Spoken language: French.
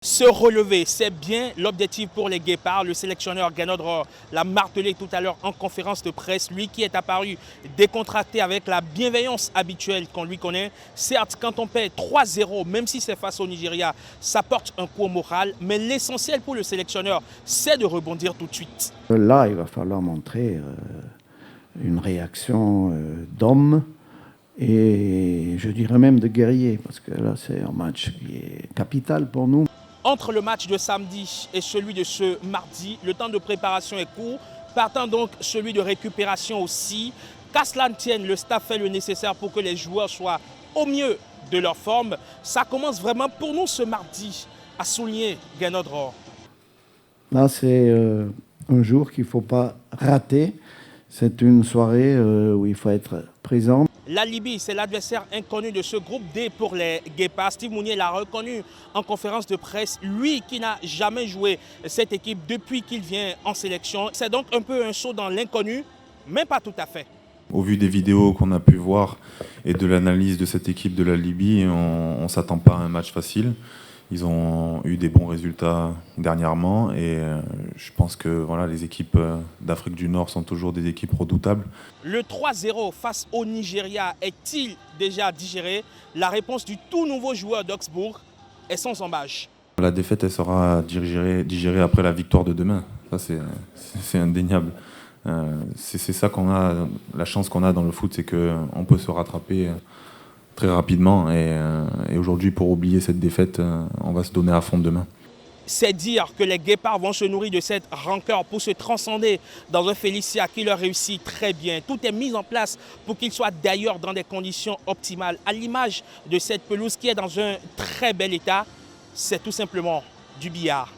Se relever, c'est bien l'objectif pour les Guépards. Le sélectionneur Gernot Rohr l'a martelé tout à l'heure en conférence de presse. Lui qui est apparu décontracté avec la bienveillance habituelle qu'on lui connaît. Certes, quand on perd 3-0, même si c'est face au Nigeria, ça porte un coup au moral. Mais l'essentiel pour le sélectionneur, c'est de rebondir tout de suite. Là, il va falloir montrer une réaction d'homme et je dirais même de guerrier, parce que là, c'est un match qui est capital pour nous. Entre le match de samedi et celui de ce mardi, le temps de préparation est court, partant donc celui de récupération aussi. Qu'à cela ne tienne, le staff fait le nécessaire pour que les joueurs soient au mieux de leur forme. Ça commence vraiment pour nous ce mardi à souligner Gernot Rohr. Là, c'est un jour qu'il ne faut pas rater. C'est une soirée où il faut être présent. La Libye, c'est l'adversaire inconnu de ce groupe D pour les Guépards. Steve Mounier l'a reconnu en conférence de presse. Lui qui n'a jamais joué cette équipe depuis qu'il vient en sélection. C'est donc un peu un saut dans l'inconnu, mais pas tout à fait. Au vu des vidéos qu'on a pu voir et de l'analyse de cette équipe de la Libye, on ne s'attend pas à un match facile. Ils ont eu des bons résultats dernièrement et je pense que voilà, les équipes d'Afrique du Nord sont toujours des équipes redoutables. Le 3-0 face au Nigeria est-il déjà digéré? La réponse du tout nouveau joueur d'Augsbourg est sans embâche. La défaite, elle sera digérée après la victoire de demain. Ça, c'est indéniable. C'est ça qu'on a, la chance qu'on a dans le foot, c'est qu'on peut se rattraper très rapidement et aujourd'hui, pour oublier cette défaite, on va se donner à fond demain. C'est dire que les Guépards vont se nourrir de cette rancœur pour se transcender dans un Félicia qui leur réussit très bien. Tout est mis en place pour qu'ils soient d'ailleurs dans des conditions optimales. À l'image de cette pelouse qui est dans un très bel état, c'est tout simplement du billard.